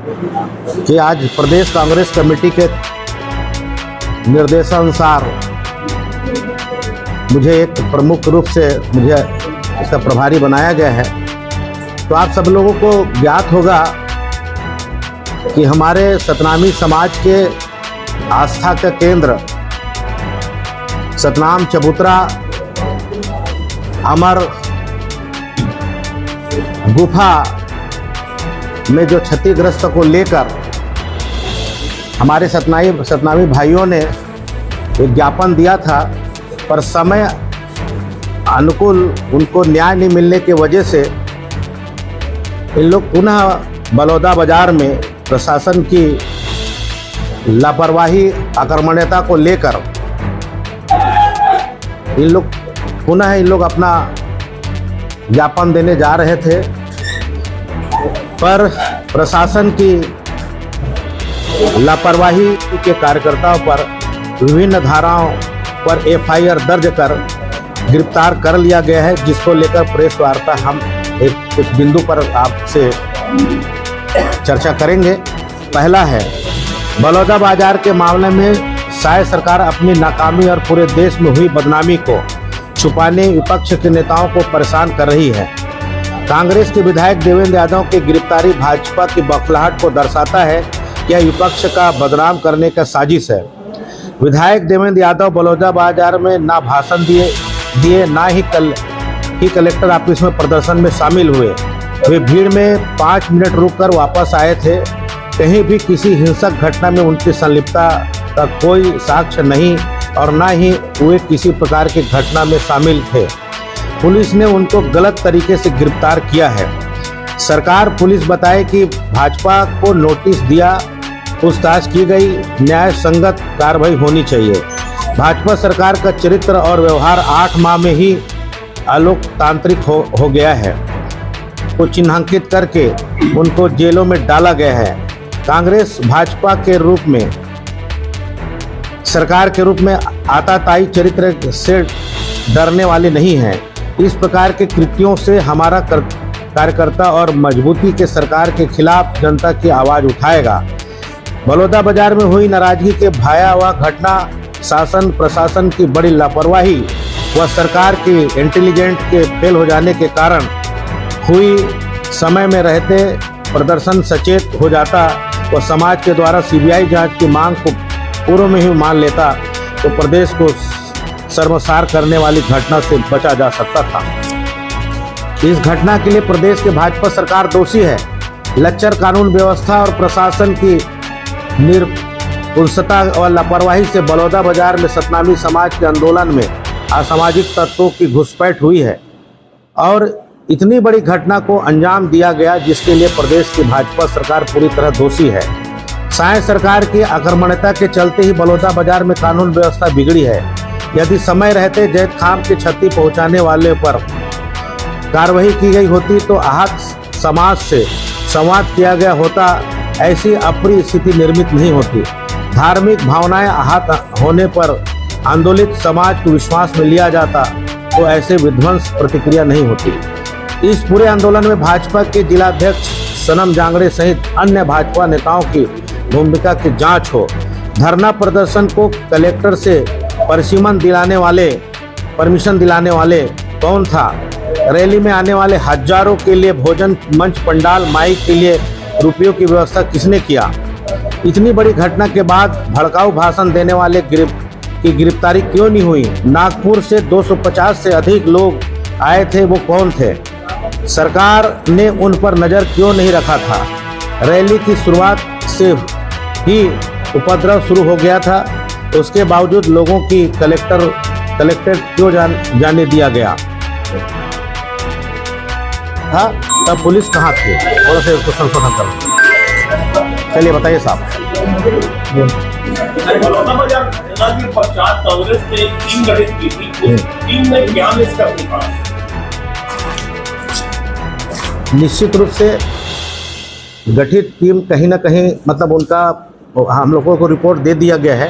कि आज प्रदेश कांग्रेस कमेटी के निर्देशानुसार मुझे एक प्रमुख रूप से इसका प्रभारी बनाया गया है। तो आप सब लोगों को ज्ञात होगा कि हमारे सतनामी समाज के आस्था का केंद्र सतनाम चबूतरा अमर गुफा में जो क्षतिग्रस्त को लेकर हमारे सतनामी भाइयों ने एक ज्ञापन दिया था, पर समय अनुकूल उनको न्याय नहीं मिलने की वजह से इन लोग पुनः बलौदा बाजार में प्रशासन की लापरवाही अकर्मण्यता को लेकर इन लोग अपना ज्ञापन देने जा रहे थे। पर प्रशासन की लापरवाही के कार्यकर्ताओं पर विभिन्न धाराओं पर एफआईआर दर्ज कर गिरफ्तार कर लिया गया है, जिसको लेकर प्रेस वार्ता हम कुछ बिंदु पर आपसे चर्चा करेंगे। पहला है, बलौदा बाजार के मामले में शायद सरकार अपनी नाकामी और पूरे देश में हुई बदनामी को छुपाने विपक्ष के नेताओं को परेशान कर रही है। कांग्रेस के विधायक देवेंद्र यादव की गिरफ्तारी भाजपा की बौखलाहट को दर्शाता है कि यह विपक्ष का बदनाम करने का साजिश है। विधायक देवेंद्र यादव बलौदा बाजार में ना भाषण दिए ना ही कलेक्टर ऑफिस में प्रदर्शन में शामिल हुए। वे भीड़ में 5 मिनट रुककर वापस आए थे। कहीं भी किसी हिंसक घटना में उनकी संलिप्तता का कोई साक्ष्य नहीं और ना ही वे किसी प्रकार की घटना में शामिल थे। पुलिस ने उनको गलत तरीके से गिरफ्तार किया है। सरकार पुलिस बताए कि भाजपा को नोटिस दिया, पूछताछ की गई, न्याय संगत कार्रवाई होनी चाहिए। भाजपा सरकार का चरित्र और व्यवहार 8 माह में ही अलोकतांत्रिक हो गया है को चिन्हांकित करके उनको जेलों में डाला गया है। कांग्रेस भाजपा के रूप में सरकार के रूप में आताताई चरित्र से डरने वाले नहीं हैं। इस प्रकार के कृत्यों से हमारा कार्यकर्ता और मजबूती के सरकार के खिलाफ जनता की आवाज उठाएगा। बलौदा बाजार में हुई नाराजगी के भयावह घटना शासन प्रशासन की बड़ी लापरवाही व सरकार की इंटेलिजेंट के फेल हो जाने के कारण हुई। समय में रहते प्रदर्शन सचेत हो जाता व समाज के द्वारा सीबीआई जांच की मांग को पूर्व में ही मान लेता तो प्रदेश को शर्मसार करने वाली घटना से बचा जा सकता था। इस घटना के लिए प्रदेश के भाजपा सरकार दोषी है। लच्चर कानून व्यवस्था और प्रशासन की निरपुंसकता और लापरवाही से बलौदा बाजार में सतनामी समाज के आंदोलन में असामाजिक तत्वों की घुसपैठ हुई है और इतनी बड़ी घटना को अंजाम दिया गया, जिसके लिए प्रदेश की भाजपा सरकार पूरी तरह दोषी है। शायद सरकार की अकर्मण्यता के चलते ही बलौदा बाजार में कानून व्यवस्था बिगड़ी है। यदि समय रहते जैद खान की क्षति पहुंचाने वाले पर कार्रवाई की गई होती तो आहत समाज से संवाद किया गया होता, ऐसी अप्रिय स्थिति निर्मित नहीं होती। धार्मिक भावनाएं आहत होने पर आंदोलित समाज को विश्वास में लिया जाता तो ऐसे विध्वंस प्रतिक्रिया नहीं होती। इस पूरे आंदोलन में भाजपा के जिलाध्यक्ष सनम जांगड़े सहित अन्य भाजपा नेताओं की भूमिका की जांच हो। धरना प्रदर्शन को कलेक्टर से परमिशन दिलाने वाले कौन था? रैली में आने वाले हजारों के लिए भोजन मंच पंडाल माइक के लिए रुपयों की व्यवस्था किसने किया? इतनी बड़ी घटना के बाद भड़काऊ भाषण देने वाले की गिरफ्तारी क्यों नहीं हुई? नागपुर से 250 से अधिक लोग आए थे, वो कौन थे? सरकार ने उन पर नजर क्यों नहीं रखा था? रैली की शुरुआत से ही उपद्रव शुरू हो गया था, उसके बावजूद लोगों की कलेक्टेड क्यों जाने दिया गया था? तब पुलिस कहाँ थी? थोड़ा सा इसको संशोधन करो। चलिए बताइए साहब। बलौदा बाजार घटना के पश्चात कांग्रेस ने टीम गठित की थी। टीम ने क्या मिस कर दिया? निश्चित रूप से गठित टीम कहीं ना कहीं मतलब उनका हम लोगों को रिपोर्ट दे दिया गया है,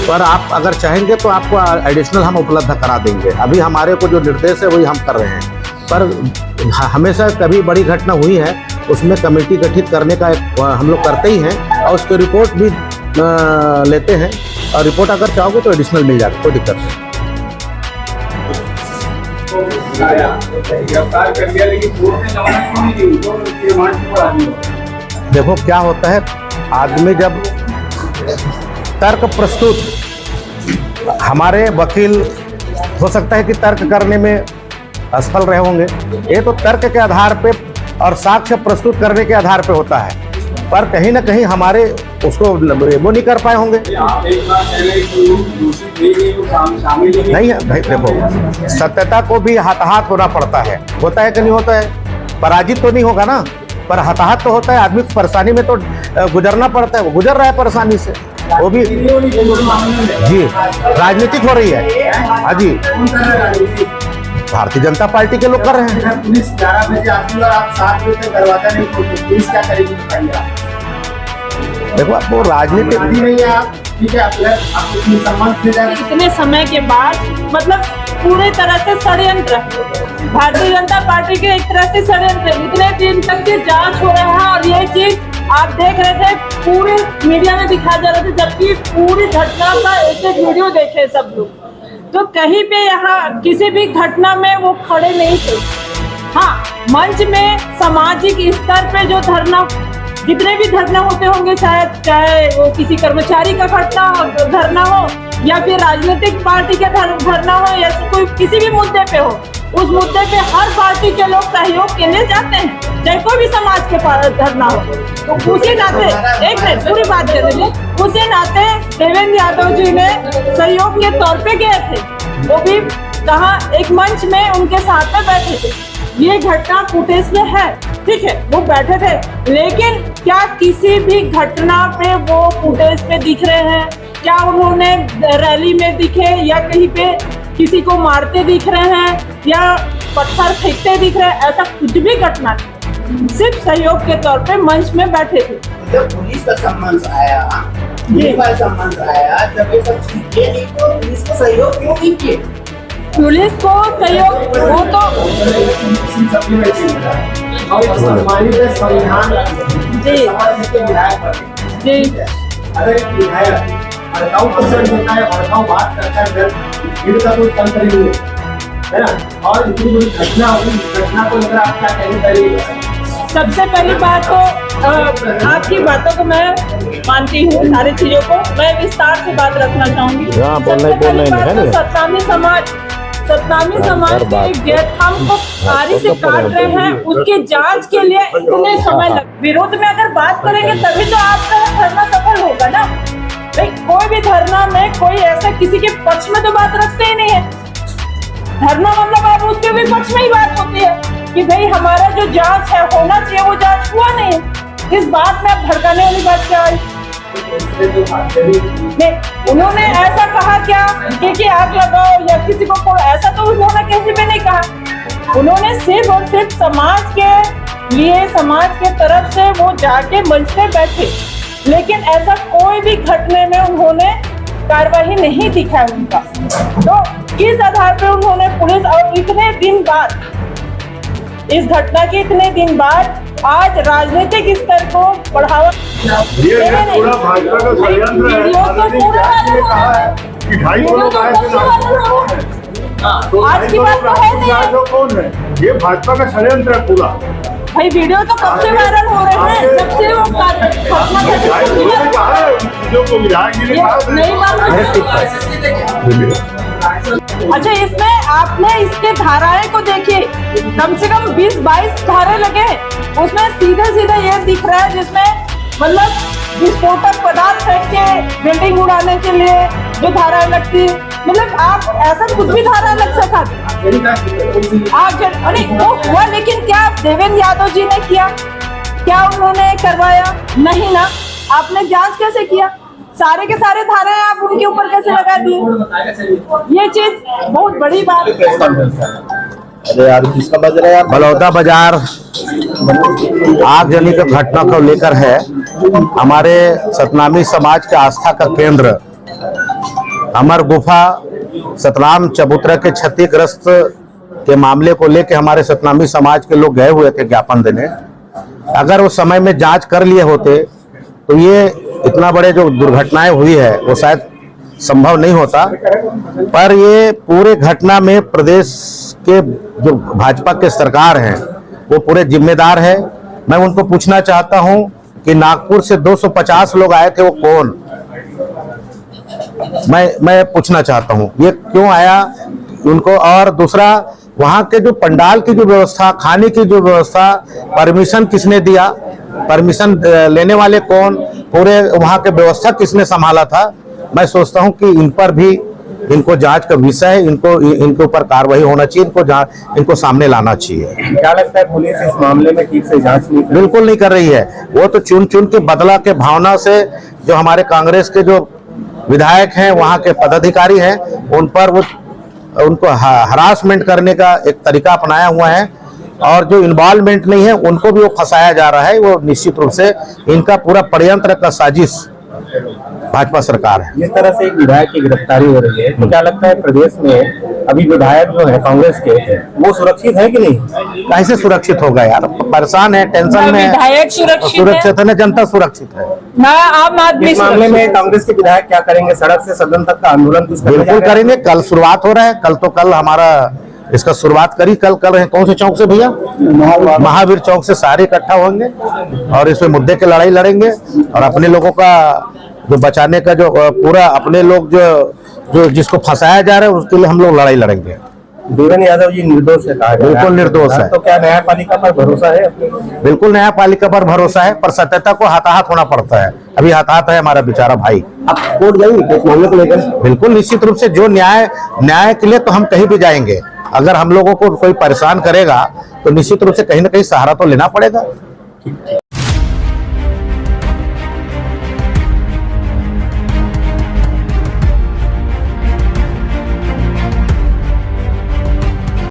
पर आप अगर चाहेंगे तो आपको एडिशनल हम उपलब्ध करा देंगे। अभी हमारे को जो निर्देश है वही हम कर रहे हैं, पर हमेशा कभी बड़ी घटना हुई है उसमें कमेटी गठित करने का हम लोग करते ही हैं और उसकी रिपोर्ट भी लेते हैं, और रिपोर्ट अगर चाहोगे तो एडिशनल मिल जाएगा, कोई दिक्कत नहीं। गिरफ्तार कर लिया, लेकिन कोर्ट ने जमानत क्यों नहीं दी उनको? रिमांड क्यों बढ़ा दिया? देखो क्या होता है, आदमी जब तर्क प्रस्तुत, हमारे वकील हो सकता है कि तर्क करने में असफल रहे होंगे, ये तो तर्क के आधार पे और साक्ष्य प्रस्तुत करने के आधार पे होता है, पर कहीं ना कहीं हमारे उसको वो नहीं कर पाए होंगे। आप एक बात कह रहे हैं कि दोषी थे ये लोग शामिल ही नहीं है भाई, देखो सत्यता को भी हताहत होना पड़ता है, होता है कि नहीं होता है, पराजित तो नहीं होगा ना, पर हताहत तो होता है, आदमी को परेशानी में तो गुजरना पड़ता है, वो गुजर रहा है परेशानी से, वो भी जी राजनीतिक हो रही है। हाँ जी, भारतीय जनता पार्टी के लोग कर रहे हैं। पुलिस 11 बजे आती है और आप 7 बजे तक दरवाजा नहीं खोलते, पुलिस क्या करेगी बताइए? देखो आप वो राजनीतिक नहीं है, आप ठीक है, आपको सम्मान दे जाए। इतने समय के बाद मतलब पूरी तरह से षड्यंत्र, भारतीय जनता पार्टी के एक तरह से षड्यंत्र, इतने दिन तक की जांच हो रहा है और ये चीज आप देख रहे थे, पूरे मीडिया में दिखाया जा रहा था, जबकि पूरी घटना का एक एक वीडियो देखे सब लोग, तो कहीं पे यहाँ किसी भी घटना में वो खड़े नहीं थे। हाँ, मंच में सामाजिक स्तर पे जो धरना, जितने भी धरना होते होंगे, शायद चाहे वो किसी कर्मचारी का धरना हो या फिर राजनीतिक पार्टी का धरना हो या कोई किसी भी मुद्दे पे हो, उस मुद्दे पे हर पार्टी के लोग सहयोग के लिए जाते हैं, चाहे कोई भी समाज के धरना हो। तो उसी नाते, एक मिनट पूरी बात कर लीजिए, उसी नाते देवेंद्र यादव जी ने सहयोग के तौर पे गए थे, वो भी कहा एक मंच में उनके साथ में बैठे थे। ये घटना फुटेज में है, ठीक है, वो बैठे थे, लेकिन क्या किसी भी घटना पे वो फुटेज पे दिख रहे हैं? क्या उन्होंने रैली में दिखे या कहीं पे किसी को मारते दिख रहे हैं या पत्थर फेंकते दिख रहे हैं? ऐसा कुछ भी घटना नहीं, सिर्फ सहयोग के तौर पे मंच में बैठे थे। जब पुलिस का सम्मान आया, सम्मान आया, जब ये सब चीजें नहीं तो पुलिस को सहयोग क्यों नहीं किए? पुलिस को सहयोग, वो तो संविधान जी अगर एक विधायक भड़काऊ पसंद होता है, भड़काऊ बात करता है, फिर का कोई तंत्र नहीं है ना, और इतनी बड़ी घटना हुई, इस घटना को लेकर आप क्या कहना चाहिए? सबसे पहली बात तो आपकी बातों को मैं मानती हूँ, सारी चीजों को मैं विस्तार से बात रखना चाहूंगी। सबसे पहली बात तो सतनामी समाज के गेट हम को कारी से काट रहे हैं, उसकी जांच के लिए इतने समय लग, विरोध में अगर बात करेंगे तभी तो आपका धरना सफल होगा ना। भाई कोई भी धरना में कोई ऐसा किसी के पक्ष में तो बात रखते ही नहीं है, धरना मतलब आप उसके भी पक्ष में ही बात होती है कि भाई हमारा जो जांच है होना चाहिए, वो जांच हुआ नहीं, इस बात में आप भड़काने वाली बात क्या है? नहीं, उन्होंने ऐसा कहा क्या कि आग लगाओ या किसी को, ऐसा तो उन्होंने किसी पे नहीं कहा। उन्होंने सिर्फ और सिर्फ समाज के लिए, समाज के तरफ से वो जाके मंच पे बैठे, लेकिन ऐसा कोई भी घटने में उन्होंने कार्रवाई नहीं दिखा उनका। तो किस आधार पे उन्होंने पुलिस, और इतने दिन बाद, इस घटना के इतने दिन बाद आज राजनीतिक स्तर को बढ़ावा, ये पूरा भाजपा का षड्यंत्र है। आज की बात तो है नहीं, कौन है? ये भाजपा का षड्यंत्र है पूरा। भाई वीडियो तो कब से वायरल हो रहे हैं, जब से वो अच्छा, इसमें आपने इसके धाराएं को देखिए, कम से कम 20-22 धारे लगे, उसमें सीधे सीधे ये दिख रहा है जिसमें मतलब विस्फोटक पदार्थ फेंक के बिल्डिंग उड़ाने के लिए जो धाराएं लगती, मतलब आप ऐसा कुछ भी धारा लग सका अरे वो हुआ, लेकिन क्या देवेंद्र यादव जी ने किया? क्या उन्होंने करवाया? नहीं ना। आपने जांच कैसे किया? सारे के सारे धारे आप उनके ऊपर कैसे लगा दिए? ये चीज बहुत बड़ी बात है। अरे यार किसका बज रहा है? बलौदा बाजार आगजनी की घटना को लेकर है, हमारे सतनामी समाज के आस्था का केंद्र अमर गुफा सतनाम चबूतरा के क्षतिग्रस्त के मामले को लेकर हमारे सतनामी समाज के लोग गए हुए थे ज्ञापन देने, अगर उस समय में जांच कर लिए होते तो ये इतना बड़े जो दुर्घटनाएं हुई है वो शायद संभव नहीं होता। पर ये पूरे घटना में प्रदेश के जो भाजपा के सरकार हैं वो पूरे जिम्मेदार है। मैं उनको पूछना चाहता हूं कि नागपुर से 250 लोग आए थे, वो कौन? मैं पूछना चाहता हूं ये क्यों आया उनको। और दूसरा, वहां के जो पंडाल की जो व्यवस्था, खाने की जो व्यवस्था, परमिशन किसने दिया, परमिशन लेने वाले कौन, पूरे वहां के व्यवस्था किसने संभाला था? मैं सोचता हूं कि इन पर भी इनको जांच का विषय है, इनके ऊपर कार्रवाई होना चाहिए, इनको सामने लाना चाहिए। क्या लगता है पुलिस इस मामले में ठीक से जांच नहीं बिल्कुल नहीं कर रही है। वो तो चुन चुन के बदला के भावना से जो हमारे कांग्रेस के जो विधायक हैं, वहां के पदाधिकारी हैं, उन पर वो उनको हरासमेंट करने का एक तरीका अपनाया हुआ है। और जो इन्वॉल्वमेंट नहीं है उनको भी वो फंसाया जा रहा है। वो निश्चित रूप से इनका पूरा षड्यंत्र का साजिश भाजपा सरकार है। जिस तरह से एक विधायक की गिरफ्तारी हो रही है, तो क्या लगता है प्रदेश में अभी विधायक जो है कांग्रेस के, वो सुरक्षित है कि नहीं? कैसे सुरक्षित होगा यार? परेशान है, टेंशन में है। विधायक सुरक्षित है ना, जनता सुरक्षित है ना, आम आदमी इस मामले में कांग्रेस के विधायक क्या करेंगे? सड़क से सदन तक का आंदोलन कुछ बिल्कुल करेंगे। कल शुरुआत हो रहा है, कल हमारा इसका शुरुआत करी। कल कौन से चौक से भैया? महावीर चौक से सारे इकट्ठा होंगे और इसमें मुद्दे की लड़ाई लड़ेंगे। और अपने लोगों का जो बचाने का जो पूरा अपने लोग जो जिसको फंसाया जा रहा है उसके लिए हम लोग लड़ाई लड़ेंगे। देवेंद्र यादव जी निर्दोष है, कहा बिल्कुल निर्दोष है। तो क्या न्यायपालिका पर भरोसा है? बिल्कुल न्यायपालिका पर भरोसा है, पर सत्यता को हाथाहाथ होना पड़ता है। अभी हाथाहाथ है हमारा बेचारा भाई। आप कोर्ट जाएंगे इस मामले को लेकर? बिल्कुल निश्चित रूप से जो न्याय के लिए तो हम कहीं भी जाएंगे। अगर हम लोगों को कोई परेशान करेगा तो निश्चित रूप से कहीं ना कहीं सहारा तो लेना पड़ेगा।